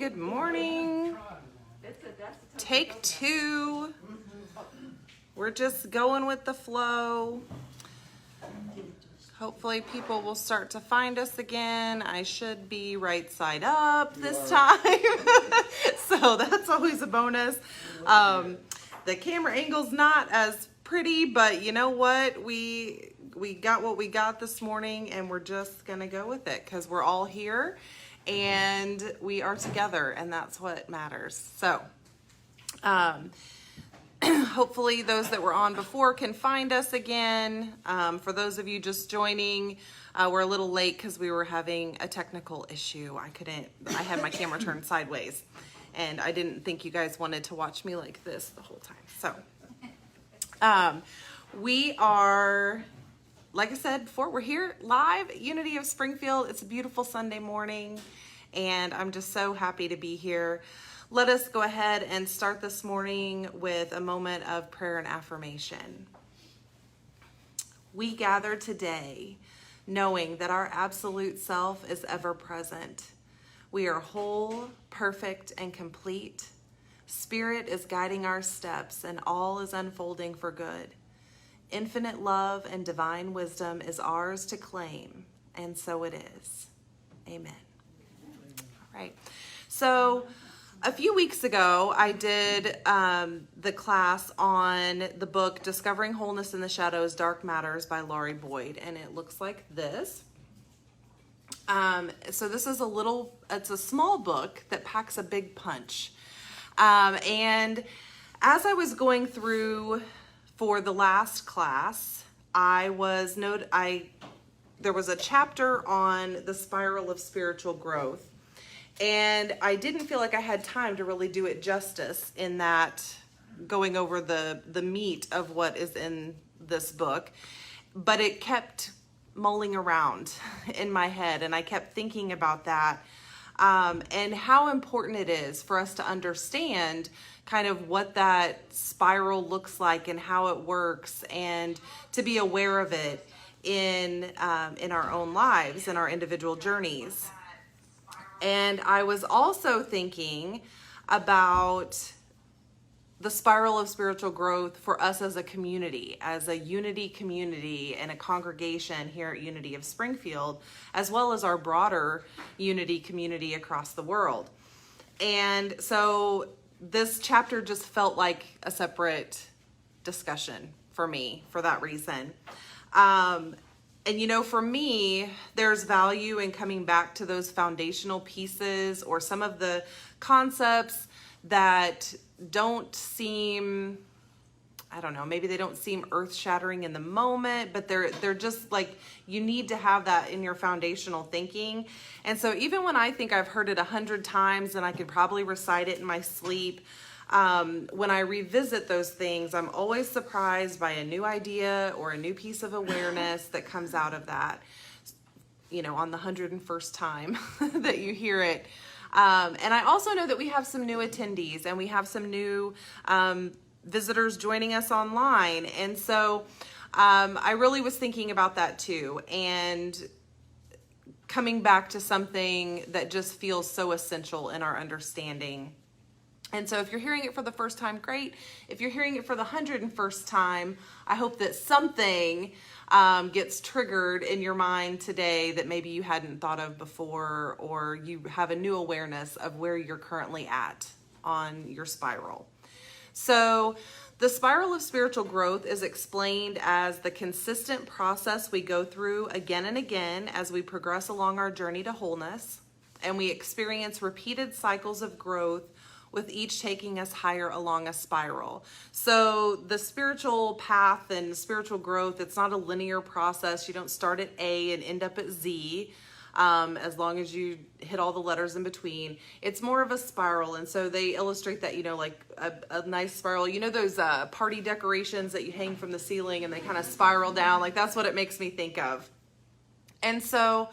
good morning. Take two. We're just going with the flow. Hopefully people will start to find us again. I should be right side up this time. So that's always a bonus. The camera angle's not as pretty, but you know what? We got what we got this morning, and we're just gonna go with it because we're all here and we are together, and that's what matters. So hopefully those that were on before can find us again. For those of you just joining, we're a little late because we were having a technical issue. I had my camera turned sideways, and I didn't think you guys wanted to watch me like this the whole time. So we are, like I said before, we're here live at Unity of Springfield. It's a beautiful Sunday morning, and I'm just so happy to be here. Let us go ahead and start this morning with a moment of prayer and affirmation. We gather today knowing that our absolute self is ever present. We are whole, perfect, and complete. Spirit is guiding our steps, and all is unfolding for good. Infinite love and divine wisdom is ours to claim, and so it is. Amen. All right. So a few weeks ago, I did the class on the book Discovering Wholeness in the Shadows, Dark Matters by Laurie Boyd, and it looks like this. So this is it's a small book that packs a big punch. And as I was going through for the last class, there was a chapter on the spiral of spiritual growth. And I didn't feel like I had time to really do it justice in that going over the meat of what is in this book, but it kept mulling around in my head, and I kept thinking about that and how important it is for us to understand kind of what that spiral looks like and how it works, and to be aware of it in our own lives and our individual journeys. And I was also thinking about the spiral of spiritual growth for us as a community, as a unity community and a congregation here at Unity of Springfield, as well as our broader unity community across the world. And so this chapter just felt like a separate discussion for me for that reason. And you know, for me, there's value in coming back to those foundational pieces or some of the concepts that don't seem, I don't know, maybe they don't seem earth-shattering in the moment, but they're just like, you need to have that in your foundational thinking. And so even when I think I've heard it 100 times and I could probably recite it in my sleep, when I revisit those things, I'm always surprised by a new idea or a new piece of awareness that comes out of that, you know, on the 101st time that you hear it. And I also know that we have some new attendees, and we have some new visitors joining us online. And so I really was thinking about that too, and coming back to something that just feels so essential in our understanding. And so if you're hearing it for the first time, great. If you're hearing it for the 101st time, I hope that something gets triggered in your mind today that maybe you hadn't thought of before, or you have a new awareness of where you're currently at on your spiral. So the spiral of spiritual growth is explained as the consistent process we go through again and again as we progress along our journey to wholeness, and we experience repeated cycles of growth, with each taking us higher along a spiral. So the spiritual path and spiritual growth, it's not a linear process. You don't start at A and end up at Z, as long as you hit all the letters in between. It's more of a spiral. And so they illustrate that, you know, like a nice spiral. You know those party decorations that you hang from the ceiling and they kind of spiral down? Like, that's what it makes me think of. And so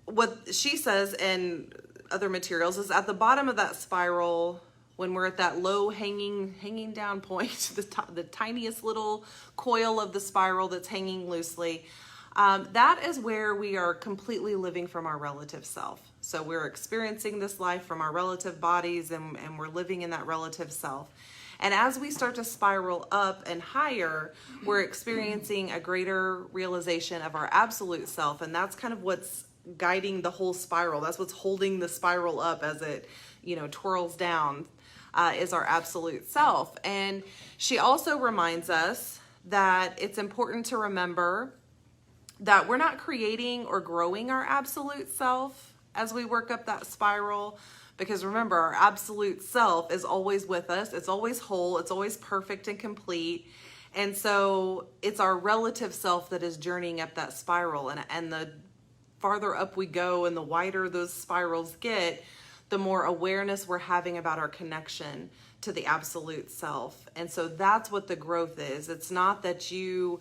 what she says in other materials is at the bottom of that spiral, when we're at that low hanging down point, the tiniest little coil of the spiral that's hanging loosely, that is where we are completely living from our relative self. So we're experiencing this life from our relative bodies, and we're living in that relative self. And as we start to spiral up and higher, we're experiencing a greater realization of our absolute self. And that's kind of what's guiding the whole spiral. That's what's holding the spiral up as it, twirls down, is our absolute self. And she also reminds us that it's important to remember that we're not creating or growing our absolute self as we work up that spiral. Because remember, our absolute self is always with us. It's always whole. It's always perfect and complete. And so it's our relative self that is journeying up that spiral. And the farther up we go and the wider those spirals get, the more awareness we're having about our connection to the absolute self. And so that's what the growth is. It's not that you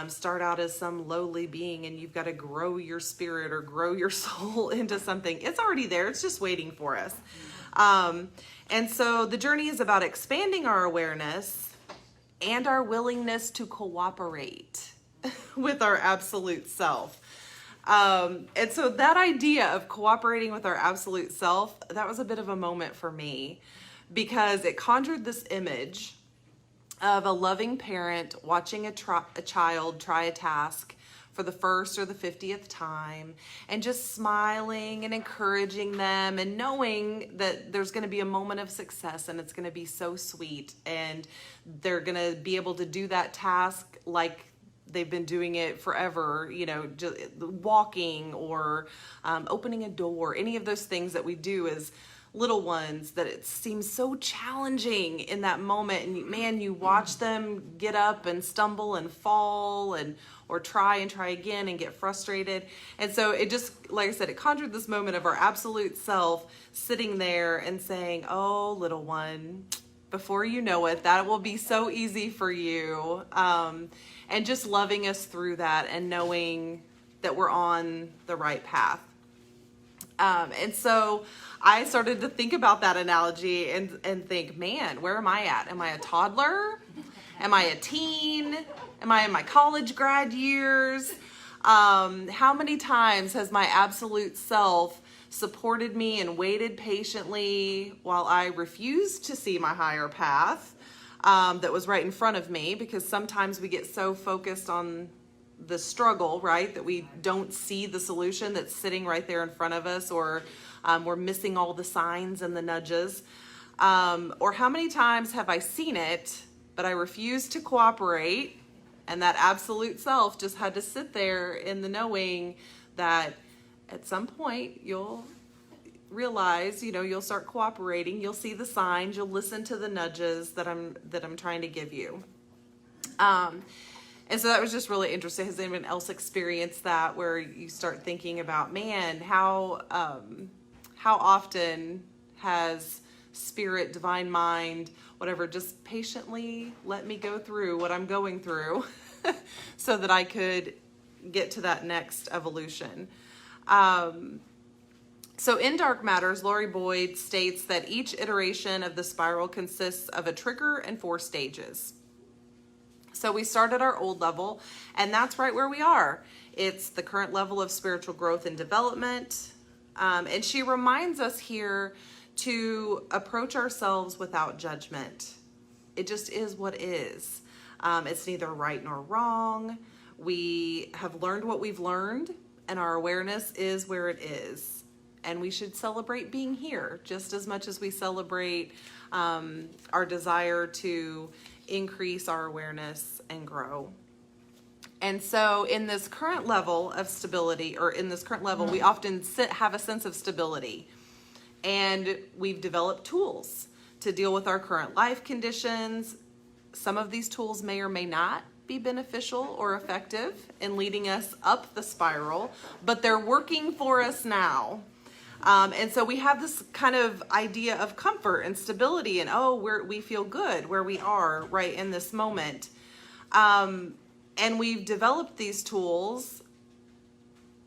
start out as some lowly being and you've got to grow your spirit or grow your soul into something. It's already there. It's just waiting for us. And so the journey is about expanding our awareness and our willingness to cooperate with our absolute self. And so that idea of cooperating with our absolute self, that was a bit of a moment for me, because it conjured this image of a loving parent watching a child try a task for the first or the 50th time, and just smiling and encouraging them and knowing that there's going to be a moment of success and it's going to be so sweet, and they're going to be able to do that task like they've been doing it forever, just walking or opening a door, any of those things that we do as little ones, that it seems so challenging in that moment. And man, you watch them get up and stumble and fall or try and try again and get frustrated. And so it just, like I said, it conjured this moment of our absolute self sitting there and saying, oh, little one, before you know it, that will be so easy for you. And just loving us through that and knowing that we're on the right path. And so I started to think about that analogy and think, man, where am I at? Am I a toddler? Am I a teen? Am I in my college grad years? How many times has my absolute self supported me and waited patiently while I refused to see my higher path that was right in front of me? Because sometimes we get so focused on the struggle, right, that we don't see the solution that's sitting right there in front of us, or we're missing all the signs and the nudges. Or how many times have I seen it, but I refused to cooperate, and that absolute self just had to sit there in the knowing that at some point you'll realize, you'll start cooperating, you'll see the signs, you'll listen to the nudges that I'm trying to give you. And so that was just really interesting. Has anyone else experienced that, where you start thinking about, man, how often has spirit, divine mind, whatever, just patiently let me go through what I'm going through so that I could get to that next evolution. So in Dark Matters, Laurie Boyd states that each iteration of the spiral consists of a trigger and 4 stages. So we start at our old level, and that's right where we are. It's the current level of spiritual growth and development. And she reminds us here to approach ourselves without judgment. It just is what is. It's neither right nor wrong. We have learned what we've learned, and our awareness is where it is. And we should celebrate being here just as much as we celebrate our desire to increase our awareness and grow. And so in this current level of stability, or in this current level, we often have a sense of stability. And we've developed tools to deal with our current life conditions. Some of these tools may or may not be beneficial or effective in leading us up the spiral, but they're working for us now. And so we have this kind of idea of comfort and stability, and we feel good where we are right in this moment. And we've developed these tools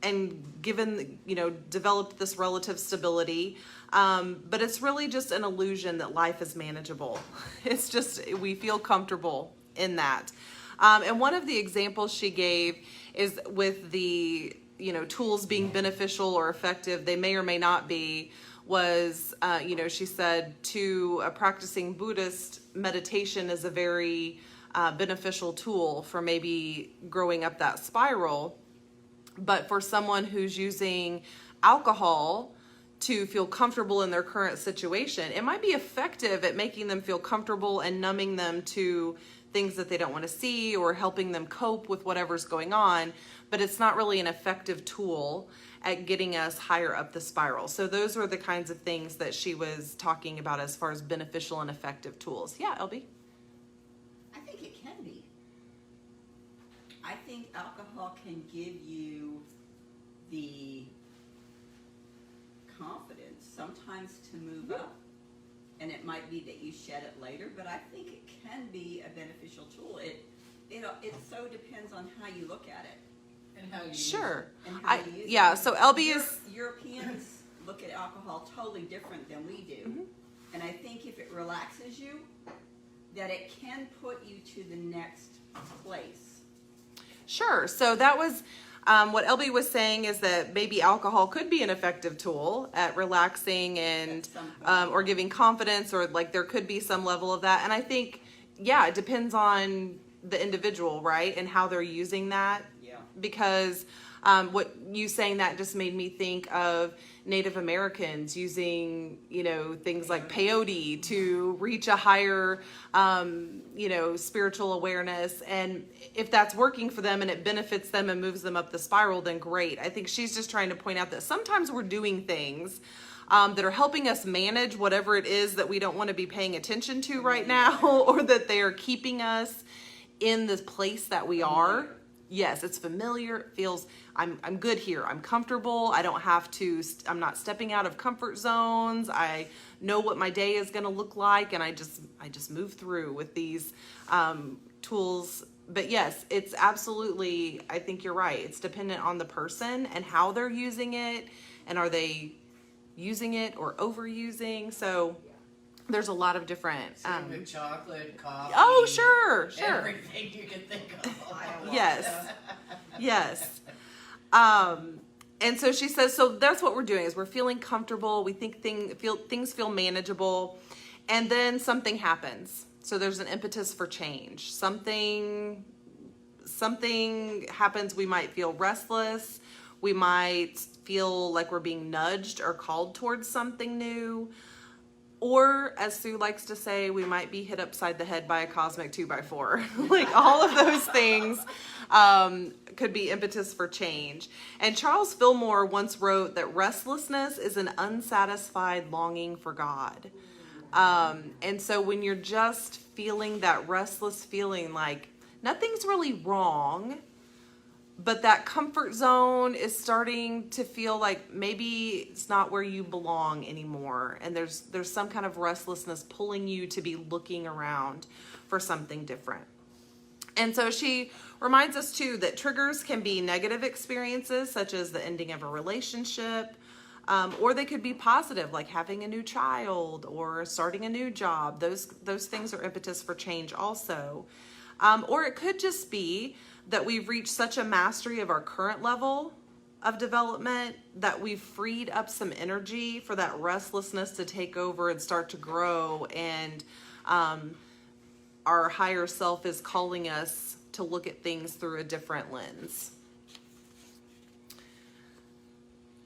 and developed this relative stability. But it's really just an illusion that life is manageable. It's just, we feel comfortable in that. And one of the examples she gave is with the, tools being beneficial or effective, they may or may not be, was, she said to a practicing Buddhist, meditation is a very beneficial tool for maybe growing up that spiral. But for someone who's using alcohol to feel comfortable in their current situation, it might be effective at making them feel comfortable and numbing them to things that they don't want to see or helping them cope with whatever's going on, but it's not really an effective tool at getting us higher up the spiral. So those were the kinds of things that she was talking about as far as beneficial and effective tools. Yeah, LB? I think it can be. I think alcohol can give you the confidence sometimes to move up, and it might be that you shed it later, but I think it can be a beneficial tool. It so depends on how you look at it and how you sure use it. And how you use yeah it. So LB is Europeans look at alcohol totally different than we do, and I think if it relaxes you, that it can put you to the next place. Sure. So that was what LB was saying, is that maybe alcohol could be an effective tool at relaxing and or giving confidence, or like there could be some level of that. And I think, yeah, it depends on the individual, right? And how they're using that. Yeah. Because what you saying that just made me think of Native Americans using, things like peyote to reach a higher, spiritual awareness. And if that's working for them and it benefits them and moves them up the spiral, then great. I think she's just trying to point out that sometimes we're doing things that are helping us manage whatever it is that we don't want to be paying attention to right now, or that they are keeping us in this place that we are. Yes, it's familiar. It feels, I'm good here. I'm comfortable. I don't have to, I'm not stepping out of comfort zones. I know what my day is going to look like. And I just move through with these tools. But yes, it's absolutely, I think you're right. It's dependent on the person and how they're using it. And are they using it or overusing? So there's a lot of different. Same with chocolate, coffee. Oh, sure. Everything you can think of. Yes. And so she says, so that's what we're doing, is we're feeling comfortable. We think things feel manageable, and then something happens. So there's an impetus for change. Something happens. We might feel restless. We might feel like we're being nudged or called towards something new. Or, as Sue likes to say, we might be hit upside the head by a cosmic 2x4. Like, all of those things could be impetus for change. And Charles Fillmore once wrote that restlessness is an unsatisfied longing for God. And so when you're just feeling that restless feeling, like nothing's really wrong, but that comfort zone is starting to feel like maybe it's not where you belong anymore. And there's some kind of restlessness pulling you to be looking around for something different. And so she reminds us too that triggers can be negative experiences, such as the ending of a relationship, or they could be positive, like having a new child or starting a new job. Those things are impetus for change also. Or it could just be that we've reached such a mastery of our current level of development that we've freed up some energy for that restlessness to take over and start to grow. And our higher self is calling us to look at things through a different lens.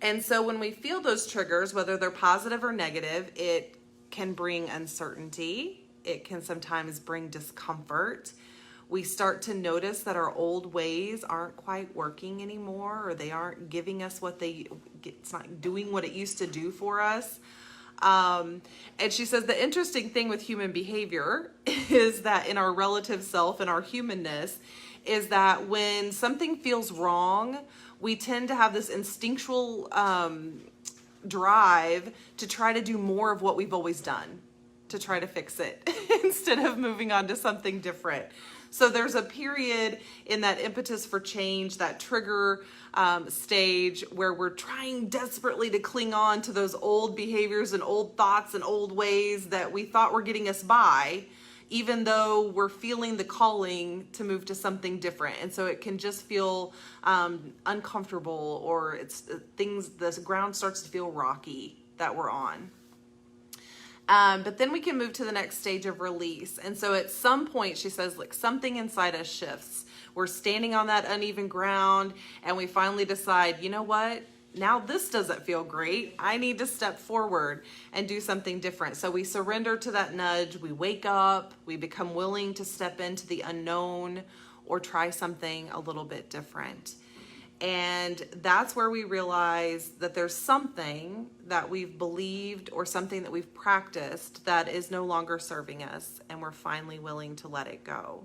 And so when we feel those triggers, whether they're positive or negative, it can bring uncertainty. It can sometimes bring discomfort. We start to notice that our old ways aren't quite working anymore, or they aren't giving us it's not doing what it used to do for us. And she says the interesting thing with human behavior is that in our relative self and our humanness is that when something feels wrong, we tend to have this instinctual drive to try to do more of what we've always done, to try to fix it instead of moving on to something different. So there's a period in that impetus for change, that trigger stage, where we're trying desperately to cling on to those old behaviors and old thoughts and old ways that we thought were getting us by, even though we're feeling the calling to move to something different. And so it can just feel uncomfortable, or the ground starts to feel rocky that we're on. But then we can move to the next stage of release. And so at some point, she says, like, something inside us shifts. We're standing on that uneven ground, and we finally decide, you know what? Now this doesn't feel great. I need to step forward and do something different. So we surrender to that nudge. We wake up. We become willing to step into the unknown or try something a little bit different. And that's where we realize that there's something that we've believed or something that we've practiced that is no longer serving us, and we're finally willing to let it go.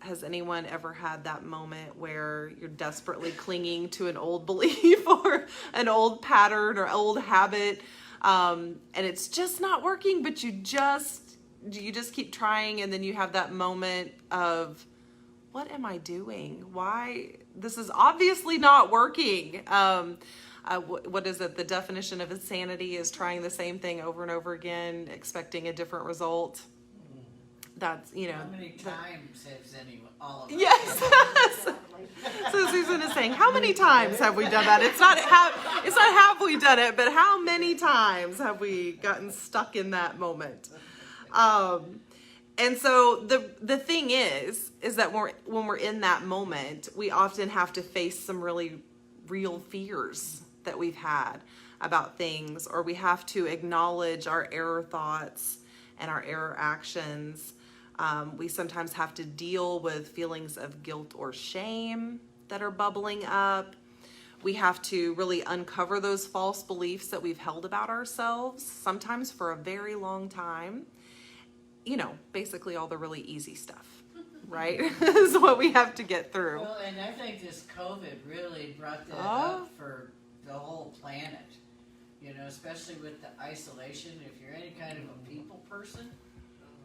Has anyone ever had that moment where you're desperately clinging to an old belief or an old pattern or old habit, and it's just not working, but you just keep trying, and then you have that moment of, what am I doing? Why? This is obviously not working. What is it? The definition of insanity is trying the same thing over and over again, expecting a different result. That's, How many times has all of us? Yes. So Susan is saying, how many times have we done that? It's not have we done it, but how many times have we gotten stuck in that moment? And so the thing is that when we're in that moment, we often have to face some really real fears that we've had about things, or we have to acknowledge our error thoughts and our error actions. We sometimes have to deal with feelings of guilt or shame that are bubbling up. We have to really uncover those false beliefs that we've held about ourselves, sometimes for a very long time. Basically all the really easy stuff, right? Is what we have to get through. Well, and I think this COVID really brought that up for the whole planet. Especially with the isolation. If you're any kind of a people person,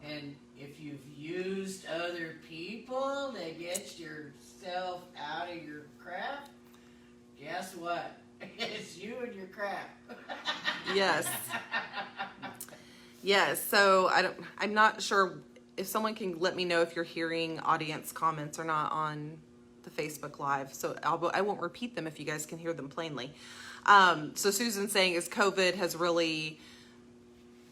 and if you've used other people to get yourself out of your crap, guess what? It's you and your crap. Yes. Yes. So I'm not sure if someone can let me know if you're hearing audience comments or not on the Facebook Live. So I won't repeat them if you guys can hear them plainly. So Susan's saying is COVID has really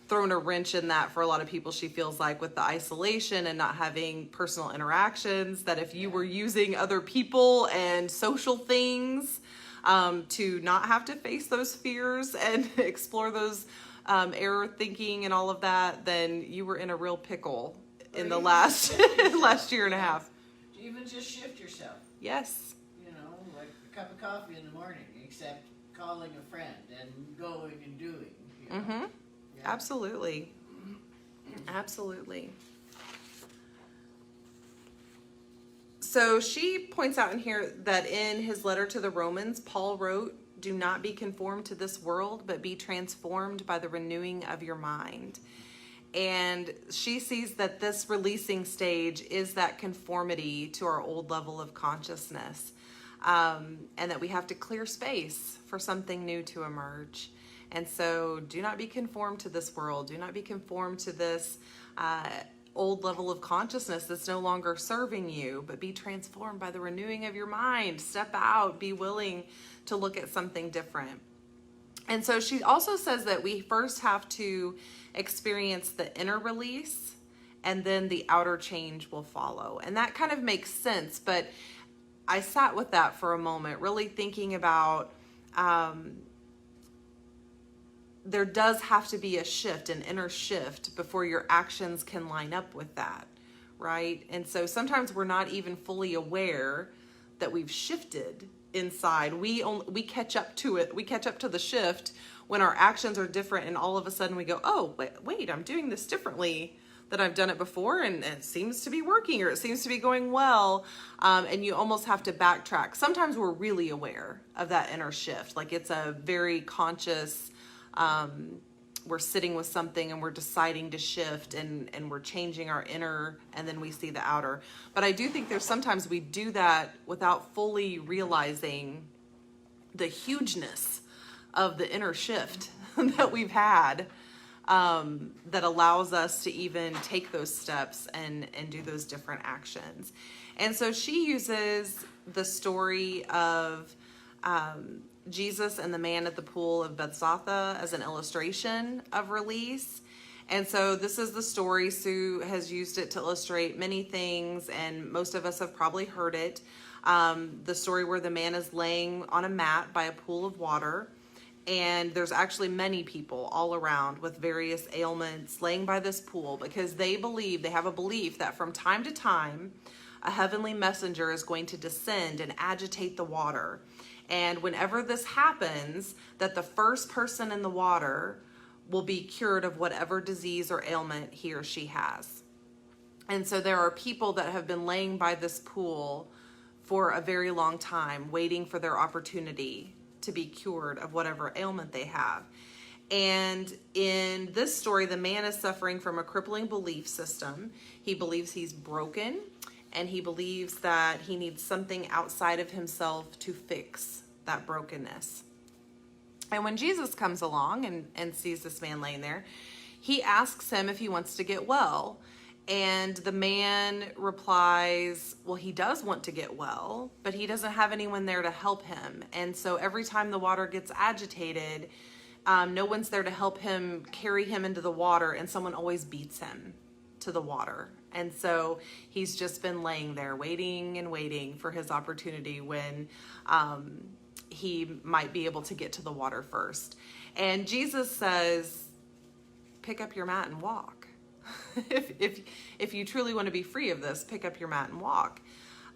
thrown a wrench in that for a lot of people, she feels like, with the isolation and not having personal interactions, that if you were using other people and social things to not have to face those fears and explore those error thinking and all of that, then you were in a real pickle in the last year and a half. Even just shift yourself. Yes. Like a cup of coffee in the morning, except calling a friend and going and doing. Mm-hmm. Yeah. Absolutely. Absolutely. So she points out in here that in his letter to the Romans, Paul wrote, "Do not be conformed to this world, but be transformed by the renewing of your mind." And she sees that this releasing stage is that conformity to our old level of consciousness, and that we have to clear space for something new to emerge. And so do not be conformed to this world. Do not be conformed to this old level of consciousness that's no longer serving you, but be transformed by the renewing of your mind. Step out, be willing to look at something different. And so she also says that we first have to experience the inner release, and then the outer change will follow. And that kind of makes sense, but I sat with that for a moment, really thinking about there does have to be a shift, an inner shift, before your actions can line up with that, right? And so sometimes we're not even fully aware that we've shifted inside. We catch up to it. We catch up to the shift when our actions are different, and all of a sudden we go, oh, wait, I'm doing this differently than I've done it before, and it seems to be working, or it seems to be going well, and you almost have to backtrack. Sometimes we're really aware of that inner shift, like it's a very conscious, we're sitting with something and we're deciding to shift, and we're changing our inner, and then we see the outer. But I do think there's sometimes we do that without fully realizing the hugeness of the inner shift that we've had. that allows us to even take those steps and do those different actions. And so she uses the story of Jesus and the man at the pool of Bethesda as an illustration of release. And so this is the story. Sue has used it to illustrate many things, and most of us have probably heard it. The story where the man is laying on a mat by a pool of water, and there's actually many people all around with various ailments laying by this pool because they have a belief that from time to time, a heavenly messenger is going to descend and agitate the water. And whenever this happens, that the first person in the water will be cured of whatever disease or ailment he or she has. And so there are people that have been laying by this pool for a very long time, waiting for their opportunity to be cured of whatever ailment they have. And in this story, the man is suffering from a crippling belief system. He believes he's broken, and he believes that he needs something outside of himself to fix that brokenness. And when Jesus comes along and sees this man laying there, he asks him if he wants to get well. And the man replies, well, he does want to get well, but he doesn't have anyone there to help him. And so every time the water gets agitated, no one's there to help him carry him into the water, and someone always beats him to the water. And so he's just been laying there waiting and waiting for his opportunity when he might be able to get to the water first. And Jesus says, pick up your mat and walk. if you truly want to be free of this, pick up your mat and walk.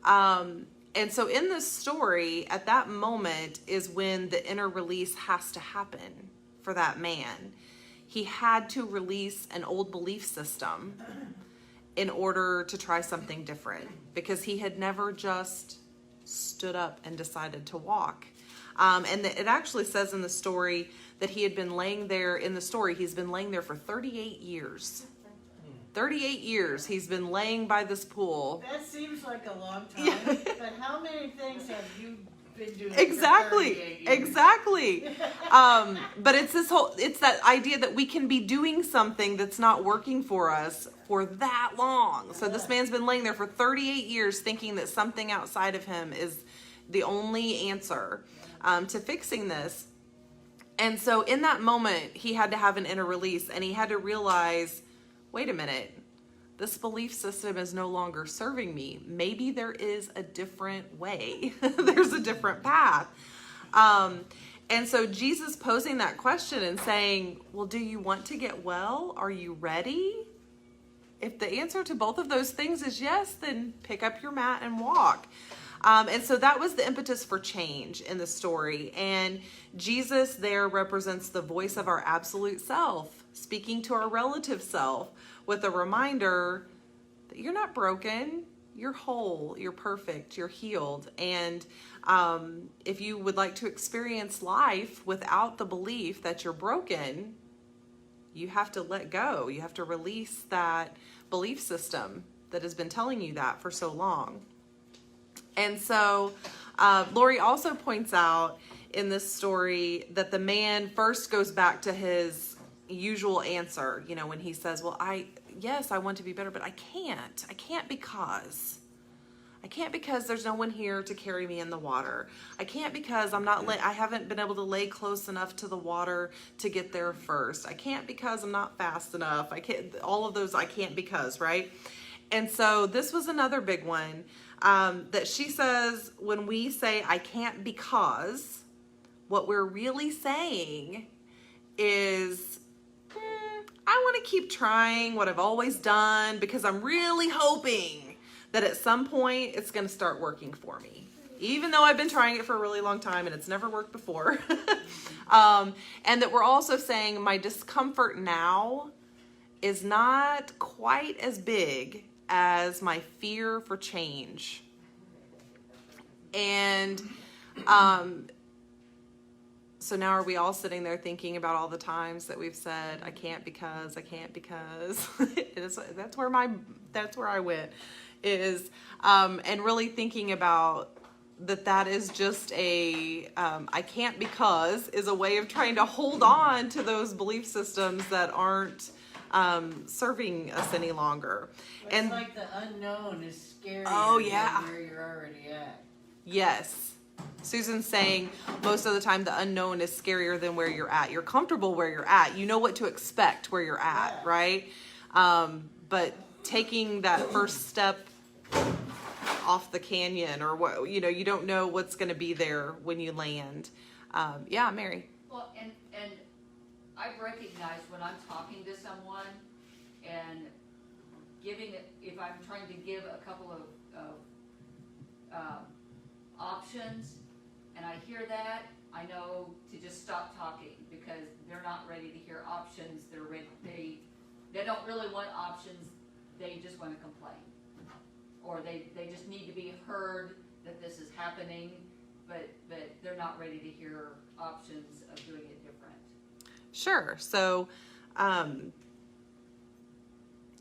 And so in this story, at that moment is when the inner release has to happen for that man. He had to release an old belief system in order to try something different, because he had never just stood up and decided to walk. And it actually says in the story that he had been laying there, he's been laying there for 38 years. 38 years he's been laying by this pool. That seems like a long time, Yeah. but how many things have you been doing Exactly, for 38 years? exactly. But it's that idea that we can be doing something that's not working for us for that long. So this man's been laying there for 38 years thinking that something outside of him is the only answer to fixing this. And so in that moment, he had to have an inner release, and he had to realize, wait a minute, this belief system is no longer serving me. Maybe there is a different way. There's a different path. And so Jesus posing that question and saying, well, do you want to get well? Are you ready? If the answer to both of those things is yes, then pick up your mat and walk. And so that was the impetus for change in the story. And Jesus there represents the voice of our absolute self, speaking to our relative self with a reminder that you're not broken, you're whole, you're perfect, you're healed. And if you would like to experience life without the belief that you're broken, you have to let go. You have to release that belief system that has been telling you that for so long. And so Lori also points out in this story that the man first goes back to his usual answer, when he says, well, I want to be better, but I can't because there's no one here to carry me in the water. I can't because I haven't been able to lay close enough to the water to get there first. I can't because I'm not fast enough. I can't, all of those I can't because, right? And so this was another big one, that she says, when we say I can't because, what we're really saying is, I want to keep trying what I've always done because I'm really hoping that at some point it's going to start working for me, even though I've been trying it for a really long time and it's never worked before. And that we're also saying my discomfort now is not quite as big as my fear for change. And so now are we all sitting there thinking about all the times that we've said, I can't because. That's where I went, is, and really thinking about that is just a I can't because is a way of trying to hold on to those belief systems that aren't serving us any longer. It's And like the unknown is scarier Oh, yeah. than where you're already at. yes, Susan's saying most of the time the unknown is scarier than where you're at. You're comfortable where you're at. You know what to expect where you're at, Yeah. right? But taking that first step off the canyon, or what, you don't know what's going to be there when you land. Yeah, Mary. Well, and I've recognized when I'm talking to someone and if I'm trying to give a couple of options, and I hear that, I know to just stop talking, because they're not ready to hear options. They don't really want options. They just want to complain, or they just need to be heard that this is happening, but they're not ready to hear options of doing it different. Sure. So,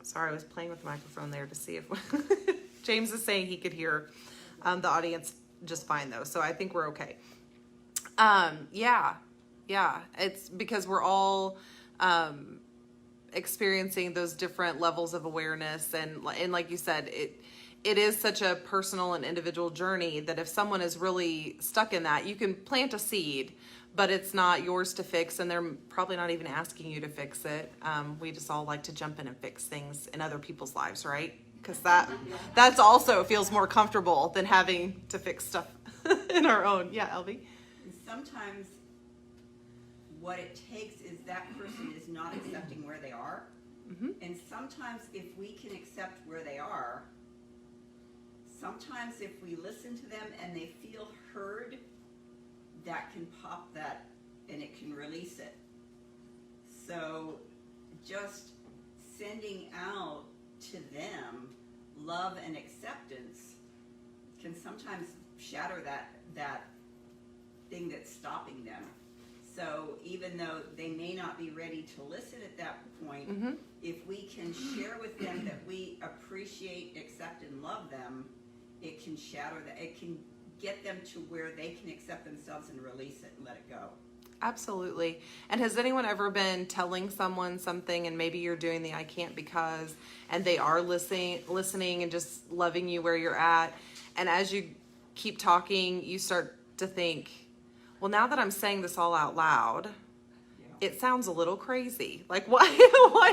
sorry, I was playing with the microphone there to see if James is saying he could hear the audience just fine, though. So I think we're okay. Yeah. It's because we're all experiencing those different levels of awareness, and like you said, it is such a personal and individual journey that if someone is really stuck in that, you can plant a seed, but it's not yours to fix, and they're probably not even asking you to fix it. We just all like to jump in and fix things in other people's lives, right? Because that's also feels more comfortable than having to fix stuff in our own. Yeah, Elvie? And sometimes what it takes is that person is not accepting where they are. Mm-hmm. And sometimes if we can accept where they are, sometimes if we listen to them and they feel heard, that can pop that and it can release it. So just sending out to them love and acceptance can sometimes shatter that thing that's stopping them. So even though they may not be ready to listen at that point, Mm-hmm. if we can share with them that we appreciate, accept, and love them, it can shatter that. It can get them to where they can accept themselves and release it and let it go. Absolutely. And has anyone ever been telling someone something, and maybe you're doing the I can't because, and they are listening and just loving you where you're at, and as you keep talking, you start to think, well, now that I'm saying this all out loud, it sounds a little crazy. Like, why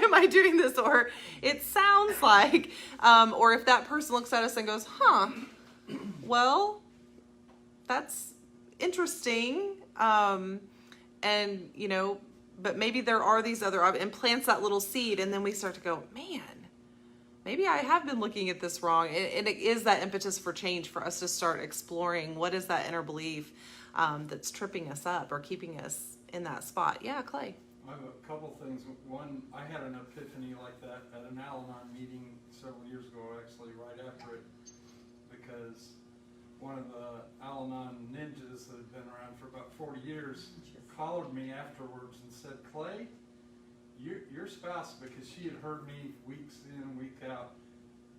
am I doing this? Or it sounds like, or if that person looks at us and goes, well, that's interesting. And, but maybe there are these other, and plants that little seed, and then we start to go, man, maybe I have been looking at this wrong. And it is that impetus for change for us to start exploring what is that inner belief that's tripping us up or keeping us in that spot. Yeah, Clay. I have a couple things. One, I had an epiphany like that at an Al-Anon meeting several years ago, actually right after it, because one of the Al-Anon ninjas that had been around for about 40 years collared me afterwards and said, Clay, your spouse, because she had heard me weeks in, week out,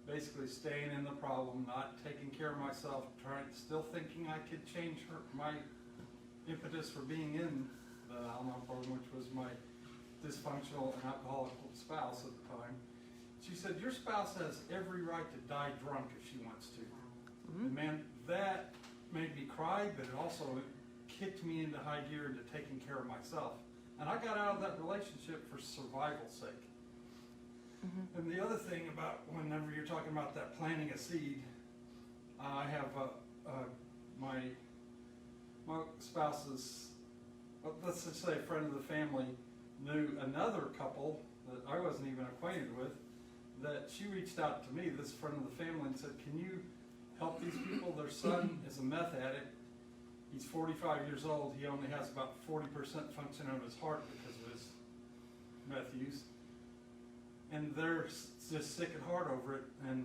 basically staying in the problem, not taking care of myself, still thinking I could change my impetus for being in the Al-Anon program, which was my dysfunctional and alcoholic spouse at the time. She said, your spouse has every right to die drunk if she wants to. Mm-hmm. And man, that made me cry, but it also kicked me into high gear into taking care of myself. And I got out of that relationship for survival's sake. Mm-hmm. And the other thing about whenever you're talking about that planting a seed, I have my spouse's, let's just say a friend of the family knew another couple that I wasn't even acquainted with, that she reached out to me, this friend of the family, and said, can you help these people? Their son is a meth addict. He's 45 years old. He only has about 40% function of his heart because of his meth use. And they're just sick at heart over it. And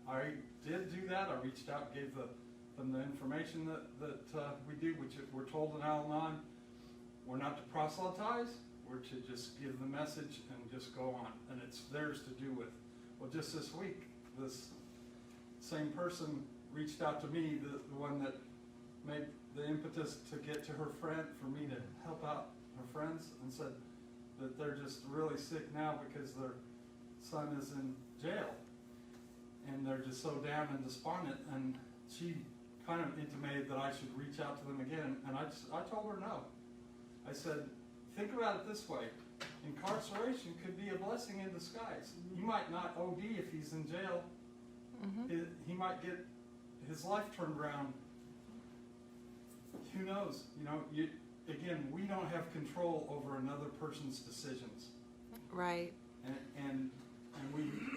I did do that. I reached out, gave them the information that we do, which we're told in Al-Anon. We're not to proselytize. We're to just give the message and just go on. And it's theirs to do with. Well, just this week, this same person reached out to me, the one that made the impetus to get to her friend, for me to help out her friends, and said that they're just really sick now because their son is in jail. And they're just so down and despondent, and she kind of intimated that I should reach out to them again, and I told her no. I said, think about it this way. Incarceration could be a blessing in disguise. He might not OD if he's in jail. He might get his life turned around. Who knows? You know, again, we don't have control over another person's decisions. Right. And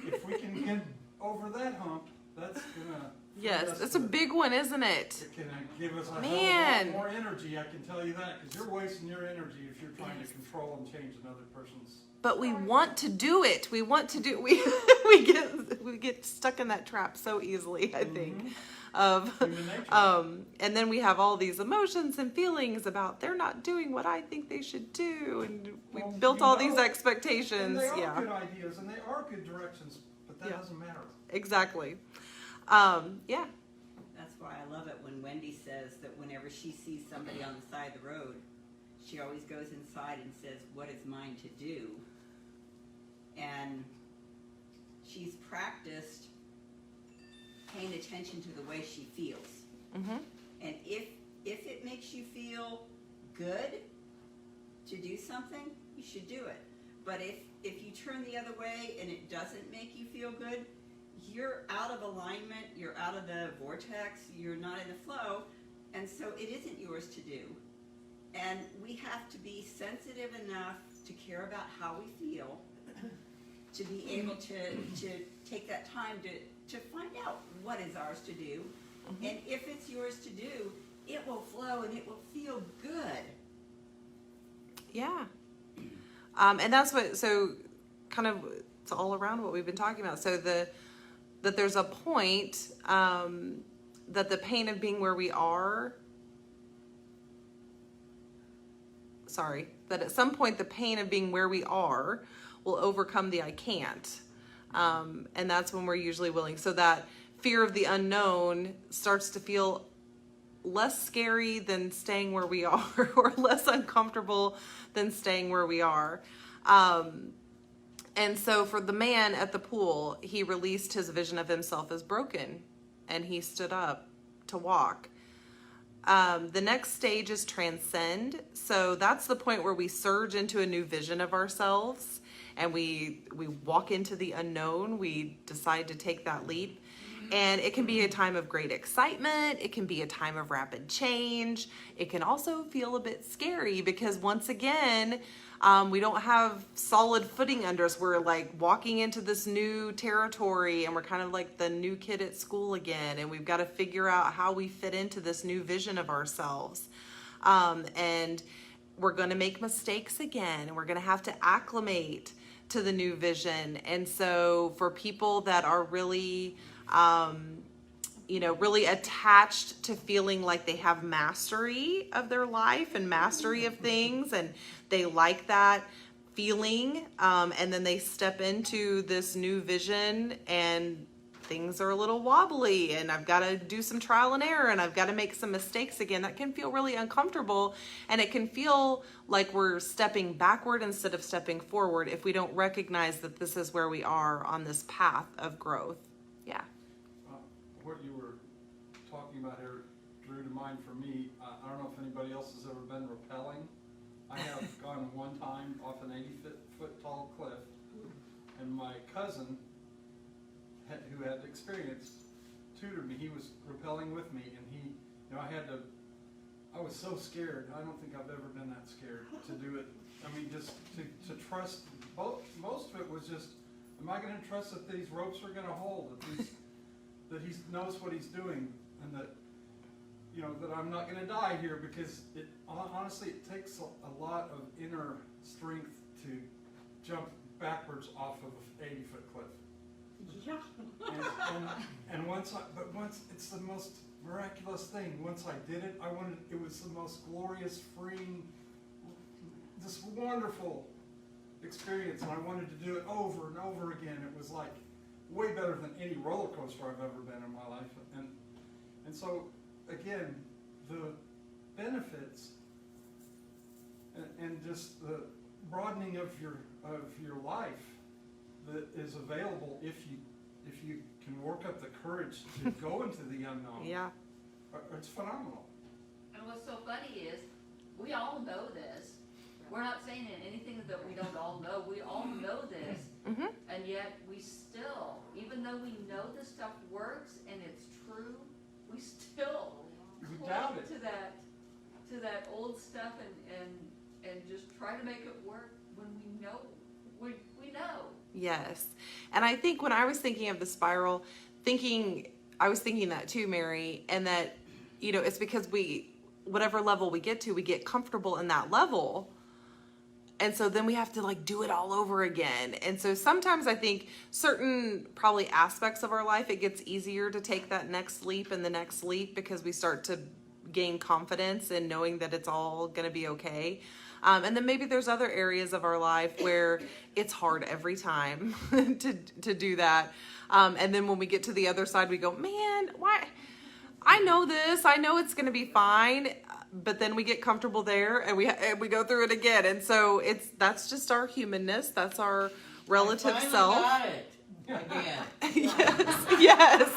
if we can get over that hump, that's gonna. Yes, it's a big one, isn't it? It can give us a Man. hell of a lot more energy, I can tell you that, because you're wasting your energy if you're trying to control and change another person's. But we want to do it. We want to do. We get stuck in that trap so easily. I think of Human nature. and then we have all these emotions and feelings about they're not doing what I think they should do, and we've Well, built you all know, these expectations. And they are Yeah, good ideas, and they are good directions, but that Yeah. doesn't matter. exactly. Yeah. That's why I love it when Wendy says that whenever she sees somebody on the side of the road, she always goes inside and says, what is mine to do? And she's practiced paying attention to the way she feels. Mm-hmm. And if it makes you feel good to do something, you should do it. But if you turn the other way and it doesn't make you feel good, you're out of alignment, you're out of the vortex, you're not in the flow, and so it isn't yours to do. And we have to be sensitive enough to care about how we feel, to be able to take that time to find out what is ours to do. And if it's yours to do, it will flow and it will feel good. Yeah. And that's what, so kind of, it's all around what we've been talking about. So that there's a point that the pain of being where we are, that at some point the pain of being where we are will overcome the I can't. And that's when we're usually willing. So that fear of the unknown starts to feel less scary than staying where we are, or less uncomfortable than staying where we are. And so for the man at the pool, he released his vision of himself as broken, and he stood up to walk. The next stage is Transcend. So that's the point where we surge into a new vision of ourselves, and we walk into the unknown. We decide to take that leap. And it can be a time of great excitement. It can be a time of rapid change. It can also feel a bit scary because once again, we don't have solid footing under us. We're like walking into this new territory, and we're kind of like the new kid at school again. And we've got to figure out how we fit into this new vision of ourselves. And we're going to make mistakes again, and we're going to have to acclimate to the new vision. And so for people that are really, really attached to feeling like they have mastery of their life and mastery of things, and they like that feeling, and then they step into this new vision and things are a little wobbly, and I've got to do some trial and error, and I've got to make some mistakes again. That can feel really uncomfortable, and it can feel like we're stepping backward instead of stepping forward if we don't recognize that this is where we are on this path of growth. Yeah. What you were talking about here drew to mind for me. I don't know if anybody else has ever been rappelling. I have gone one time off an 80-foot tall cliff, and my cousin, who had experience, tutored me. He was rappelling with me, and I was so scared. I don't think I've ever been that scared to do it. I mean, just to trust. Most of it was just, am I going to trust that these ropes are going to hold, that he knows what he's doing, and that that I'm not going to die here, because honestly it takes a lot of inner strength to jump backwards off of an 80-foot cliff. Yeah. And once it's the most miraculous thing. Once I did it, it was the most glorious, freeing, this wonderful experience, and I wanted to do it over and over again. It was like way better than any roller coaster I've ever been in my life. And so again, the benefits and just the broadening of your life that is available if you can work up the courage to go into the unknown. Yeah. It's phenomenal. And what's so funny is, we all know this. We're not saying anything that we don't all know. We all know this. Mm-hmm. And yet we still, even though we know this stuff works and it's true, we still We doubt it. to that old stuff and just try to make it work when we know. We know. Yes. And I think when I was thinking of the spiral, I was thinking that too, Mary, and that, it's because whatever level we get to, we get comfortable in that level. And so then we have to like do it all over again. And so sometimes I think certain probably aspects of our life, it gets easier to take that next leap and the next leap because we start to gain confidence in knowing that it's all going to be okay. And then maybe there's other areas of our life where it's hard every time to do that. And then when we get to the other side, we go, man, why? I know this. I know it's going to be fine. But then we get comfortable there and we go through it again. And so that's just our humanness. That's our relative self. Got it again. Yes.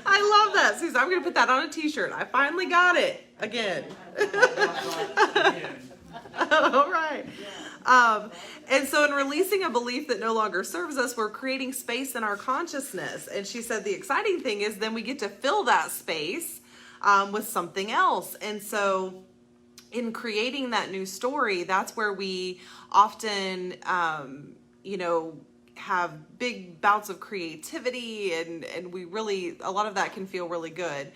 I love that, Susan. I'm going to put that on a t-shirt. I finally got it again. All right. And so in releasing a belief that no longer serves us, we're creating space in our consciousness. And she said the exciting thing is then we get to fill that space with something else. And so in creating that new story, that's where we often, have big bouts of creativity and we really, a lot of that can feel really good.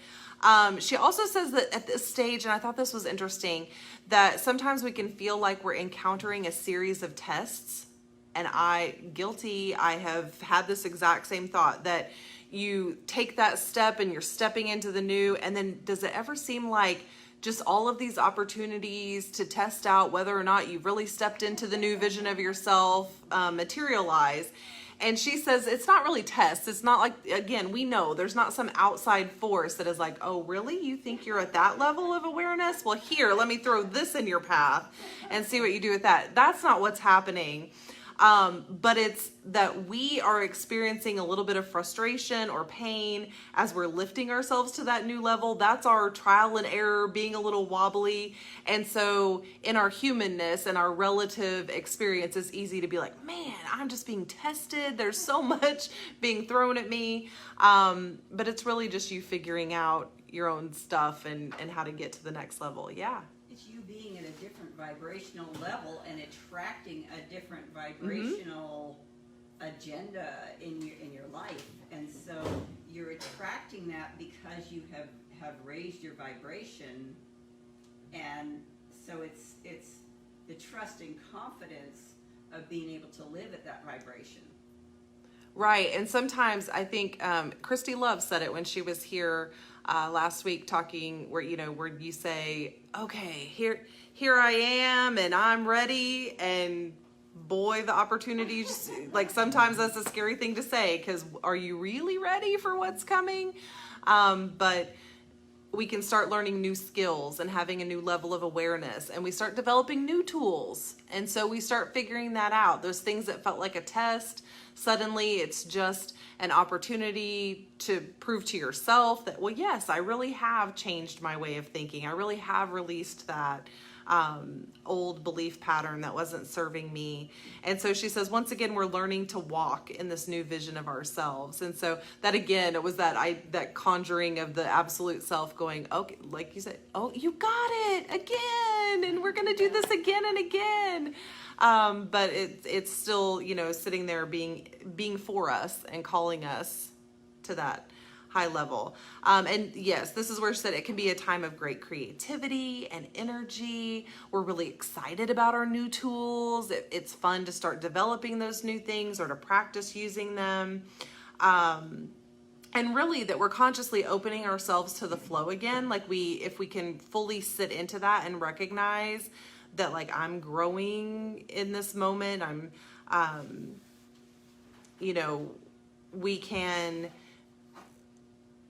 She also says that at this stage, and I thought this was interesting, that sometimes we can feel like we're encountering a series of tests. And I have had this exact same thought, that you take that step and you're stepping into the new, and then does it ever seem like just all of these opportunities to test out whether or not you've really stepped into the new vision of yourself materialize? And she says it's not really tests. It's not like, again, we know there's not some outside force that is like, oh, really? You think you're at that level of awareness? Well, here, let me throw this in your path and see what you do with that. That's not what's happening. But it's that we are experiencing a little bit of frustration or pain as we're lifting ourselves to that new level. That's our trial and error, being a little wobbly. And so in our humanness and our relative experience, it's easy to be like, man, I'm just being tested. There's so much being thrown at me. But it's really just you figuring out your own stuff and how to get to the next level. Yeah. It's you being at a different vibrational level and attracting a different vibrational agenda in your life. And so you're attracting that because you have raised your vibration. And so it's the trust and confidence of being able to live at that vibration. Right. And sometimes I think Christy Love said it when she was here last week talking where you say, okay, here I am and I'm ready. And boy, the opportunities, like sometimes that's a scary thing to say because are you really ready for what's coming? But we can start learning new skills and having a new level of awareness, and we start developing new tools. And so we start figuring that out. Those things that felt like a test, suddenly it's just an opportunity to prove to yourself that, well, yes, I really have changed my way of thinking. I really have released that old belief pattern that wasn't serving me. And so she says, once again, we're learning to walk in this new vision of ourselves. And so that, again, it was that conjuring of the absolute self going, okay, like you said, oh, you got it again. And we're going to do this again and again. But it's still, sitting there being for us and calling us to that high level. And yes, this is where she said it can be a time of great creativity and energy. We're really excited about our new tools. It's fun to start developing those new things or to practice using them. And really that we're consciously opening ourselves to the flow again. Like if we can fully sit into that and recognize that, like, I'm growing in this moment. we can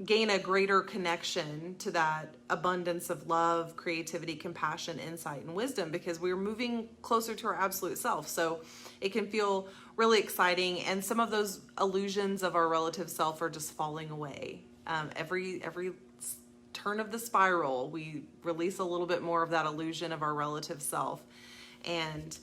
gain a greater connection to that abundance of love, creativity, compassion, insight, and wisdom, because we're moving closer to our absolute self. So it can feel really exciting, and some of those illusions of our relative self are just falling away. Every turn of the spiral, we release a little bit more of that illusion of our relative self and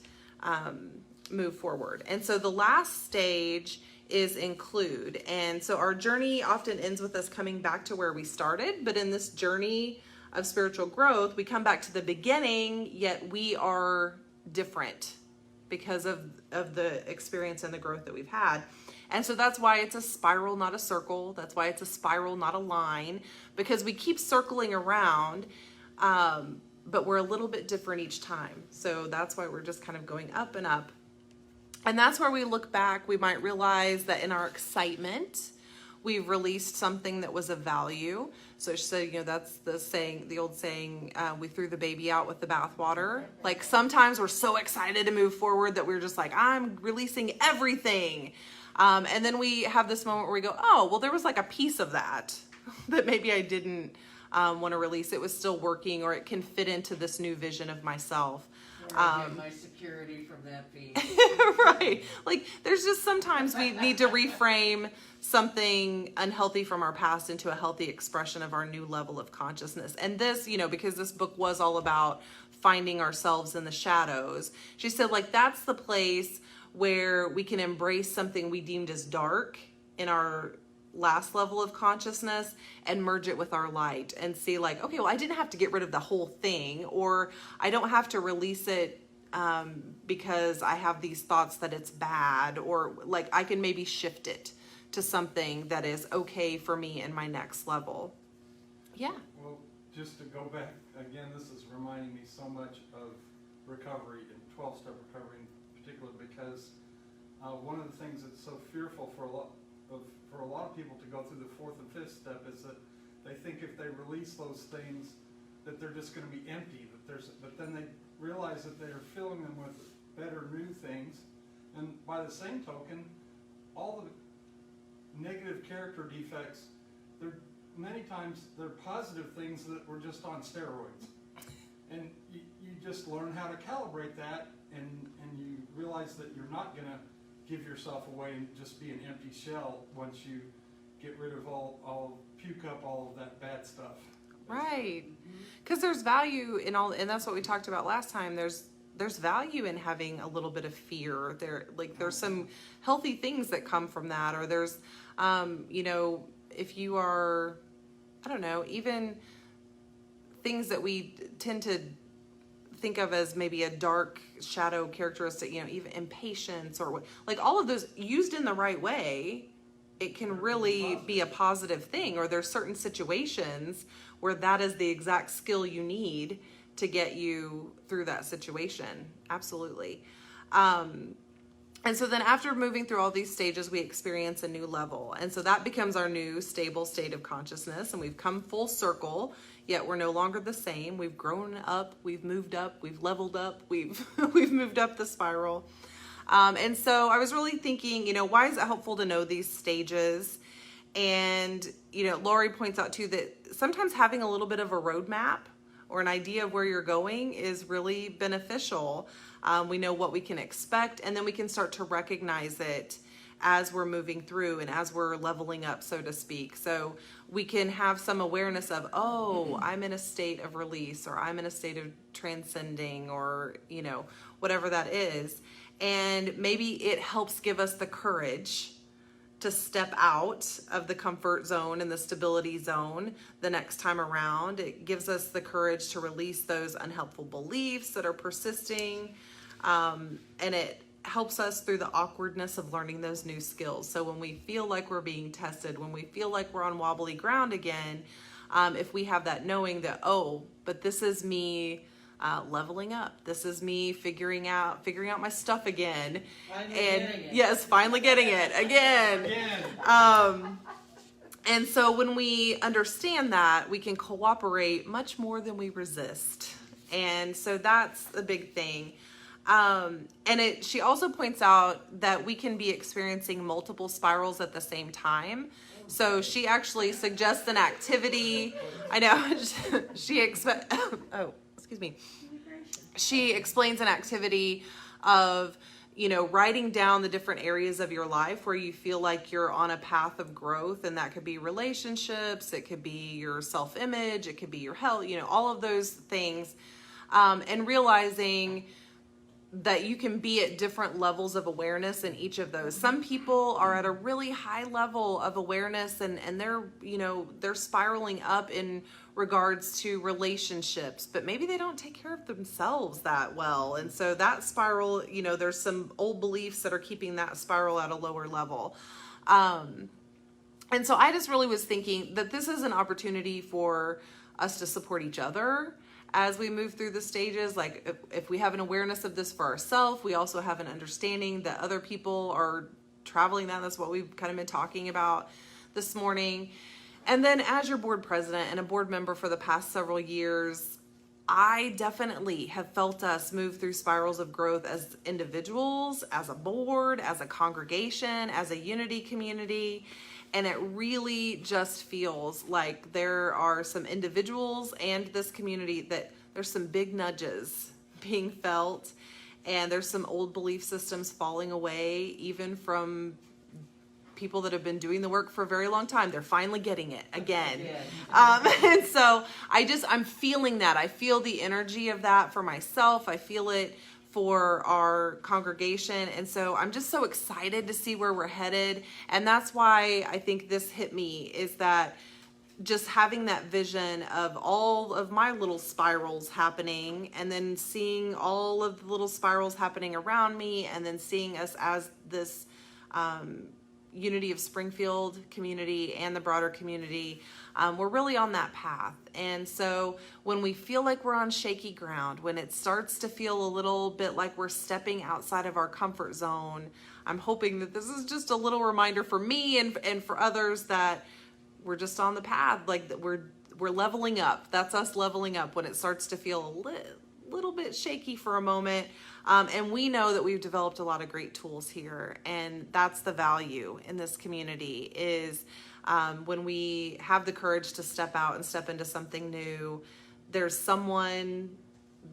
move forward. And so the last stage is include. And so our journey often ends with us coming back to where we started, but in this journey of spiritual growth, we come back to the beginning, yet we are different because of the experience and the growth that we've had. And so that's why it's a spiral, not a circle. That's why it's a spiral, not a line, because we keep circling around, but we're a little bit different each time. So that's why we're just kind of going up and up. And that's where we look back, we might realize that in our excitement, we've released something that was of value. So that's the old saying, we threw the baby out with the bathwater. Like sometimes we're so excited to move forward that we're just like, I'm releasing everything. And then we have this moment where we go, oh, well, there was like a piece of that maybe I didn't want to release. It was still working, or it can fit into this new vision of myself. Or I get my security from that piece. Right. Like there's just sometimes we need to reframe something unhealthy from our past into a healthy expression of our new level of consciousness. And this, because this book was all about finding ourselves in the shadows, she said, like, that's the place where we can embrace something we deemed as dark in our last level of consciousness and merge it with our light and see, like, okay, well, I didn't have to get rid of the whole thing, or I don't have to release it because I have these thoughts that it's bad, or like I can maybe shift it to something that is okay for me in my next level. Yeah. Well, just to go back again, this is reminding me so much of recovery and 12-step recovery in particular, because one of the things that's so fearful for a lot of people to go through the 4th and 5th step is that they think if they release those things that they're just going to be empty, but then they realize that they're filling them with better new things. And by the same token, all the negative character defects, many times they're positive things that were just on steroids. And you just learn how to calibrate that, and you realize that you're not going to give yourself away and just be an empty shell once you get rid of puke up all of that bad stuff. Right. Because there's value in all, and that's what we talked about last time. There's value in having a little bit of fear. There's some healthy things that come from that, or there's, if you are, I don't know, even things that we tend to think of as maybe a dark shadow characteristic, even impatience, or like all of those used in the right way, it can really be a positive thing. Or there's certain situations where that is the exact skill you need to get you through that situation. Absolutely. And so then after moving through all these stages, we experience a new level. And so that becomes our new stable state of consciousness. And we've come full circle, yet we're no longer the same. We've grown up, we've moved up, we've leveled up, we've moved up the spiral. And so I was really thinking, why is it helpful to know these stages? And, Lori points out too that sometimes having a little bit of a roadmap or an idea of where you're going is really beneficial. We know what we can expect, and then we can start to recognize it as we're moving through and as we're leveling up, so to speak. So we can have some awareness of, I'm in a state of release, or I'm in a state of transcending, or, whatever that is. And maybe it helps give us the courage to step out of the comfort zone and the stability zone the next time around. It gives us the courage to release those unhelpful beliefs that are persisting. And it helps us through the awkwardness of learning those new skills. So when we feel like we're being tested, when we feel like we're on wobbly ground again, if we have that knowing that, but this is me leveling up. This is me figuring out my stuff again. Finally getting it again. And so when we understand that, we can cooperate much more than we resist. And so that's a big thing. She also points out that we can be experiencing multiple spirals at the same time. So she actually suggests an activity. I know. She explains an activity of, writing down the different areas of your life where you feel like you're on a path of growth. And that could be relationships. It could be your self-image. It could be your health, all of those things. And realizing that you can be at different levels of awareness in each of those. Some people are at a really high level of awareness and they're spiraling up in regards to relationships, but maybe they don't take care of themselves that well. And so that spiral, there's some old beliefs that are keeping that spiral at a lower level. And so I just really was thinking that this is an opportunity for us to support each other as we move through the stages. Like if we have an awareness of this for ourselves, we also have an understanding that other people are traveling that. That's what we've kind of been talking about this morning. And then as your board president and a board member for the past several years, I definitely have felt us move through spirals of growth as individuals, as a board, as a congregation, as a unity community. And it really just feels like there are some individuals and this community that there's some big nudges being felt, and there's some old belief systems falling away, even from people that have been doing the work for a very long time. They're finally getting it again. And so I'm feeling that. I feel the energy of that for myself. I feel it for our congregation. And so I'm just so excited to see where we're headed. And that's why I think this hit me, is that just having that vision of all of my little spirals happening, and then seeing all of the little spirals happening around me, and then seeing us as this Unity of Springfield community and the broader community, we're really on that path. And so when we feel like we're on shaky ground, when it starts to feel a little bit like we're stepping outside of our comfort zone, I'm hoping that this is just a little reminder for me and for others that we're just on the path, like that we're leveling up. That's us leveling up when it starts to feel a little bit shaky for a moment. And we know that we've developed a lot of great tools here, and that's the value in this community, is when we have the courage to step out and step into something new, there's someone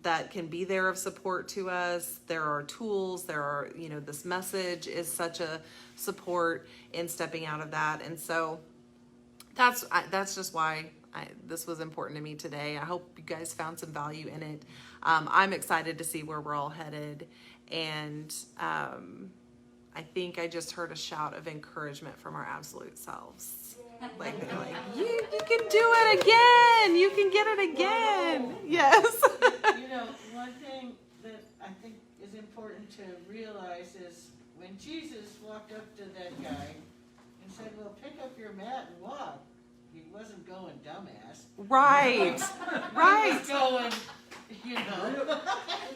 that can be there of support to us. There are tools, this message is such a support in stepping out of that. And so that's just why this was important to me today. I hope you guys found some value in it. I'm excited to see where we're all headed. And I think I just heard a shout of encouragement from our absolute selves. Like, they're like, you can do it again. You can get it again. Yes. One thing that I think is important to realize is when Jesus walked up to that guy and said, well, pick up your mat and walk, he wasn't going dumbass. Right. Right. He was going, he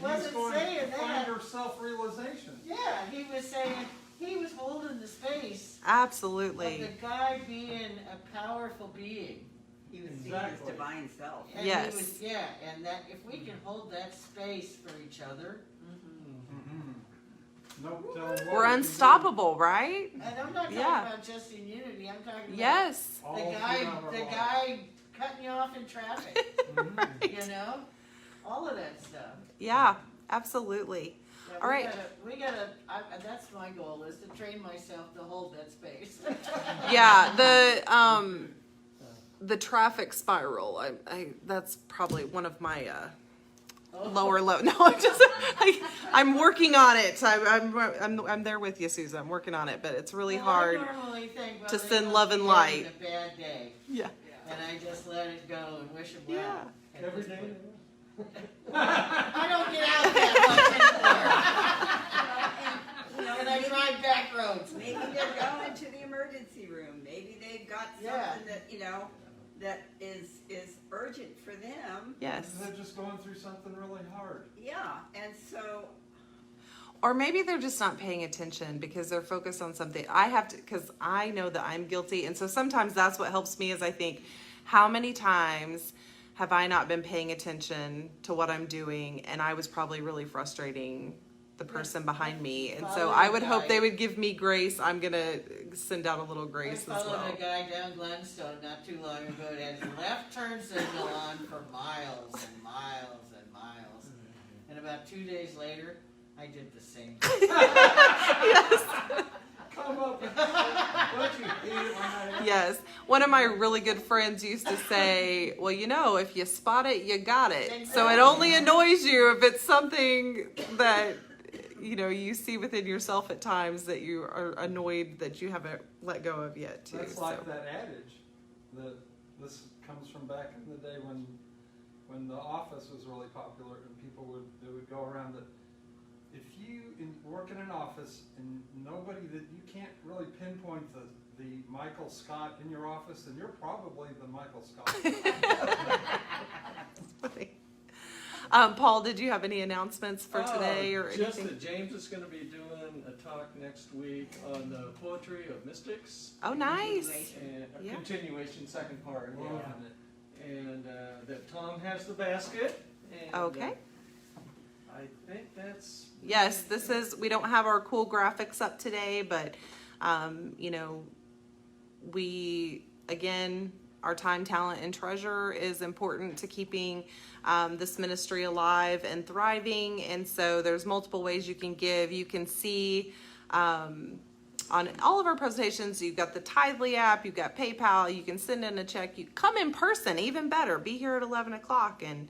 wasn't saying that. Find your self-realization. Yeah, he was saying, he was holding the space. Absolutely. Of the guy being a powerful being. He was seeing his divine self. And yes. And that if we can hold that space for each other. We're unstoppable, right? And I'm not talking about just in unity. I'm talking about the guy cutting you off in traffic. Right. All of that stuff. Yeah, absolutely. Yeah, all right. That's my goal, is to train myself to hold that space. Yeah, the traffic spiral. I that's probably one of my lower low. No, I'm working on it. I'm there with you, Susan. I'm working on it, but it's really hard to send love and light. A bad day. Yeah. And I just let it go and wish them well. Yeah. Every day. I don't get out that much anymore. And I drive back roads. Maybe they're going to the emergency room. Maybe they've got something that that is urgent for them. Yes. They're just going through something really hard. Yeah, and so. Or maybe they're just not paying attention because they're focused on something. Because I know that I'm guilty. And so sometimes that's what helps me, is I think, how many times have I not been paying attention to what I'm doing? And I was probably really frustrating the person behind me. And so I would hope they would give me grace. I'm going to send out a little I grace as followed well. a guy down Glenstone not too long ago that had the left turn signal on for miles and miles and miles. And about 2 days later, I did the same thing. Come up with, don't you hate it when that happens? Yes. One of my really good friends used to say, well, you know, if you spot it, you got it. So it only annoys you if it's something that, you know, you see within yourself at times that you are annoyed that you haven't let go of yet, too. That's like So. that adage that this comes from back in the day when the office was really popular and people would go around that if you work in an office and nobody that you can't really pinpoint the Michael Scott in your office, then you're probably the Michael Scott. Paul, did you have any announcements for today or Just anything? that James is going to be doing a talk next week on the poetry of mystics. Oh, nice. And a Yeah. continuation, second part. Loving Yeah. it. And that Tom has the basket. And, Okay. I think that's. Yes, we don't have our cool graphics up today, but, you know, our time, talent, and treasure is important to keeping this ministry alive and thriving. And so there's multiple ways you can give. You can see on all of our presentations, you've got the Tidely app, you've got PayPal, you can send in a check. You come in person, even better. Be here at 11 o'clock and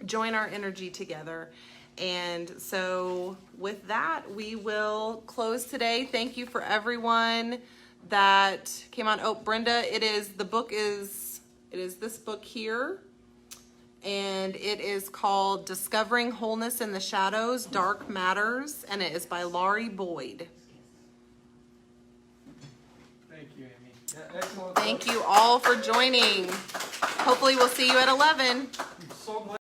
join our energy together. And so with that, we will close today. Thank you for everyone that came on. Oh, Brenda, it is this book here, and it is called Discovering Wholeness in the Shadows, Dark Matters, and it is by Laurie Boyd. Thank you, Amy. Yeah, excellent. Thank you all for joining. Hopefully we'll see you at 11. I'm so glad.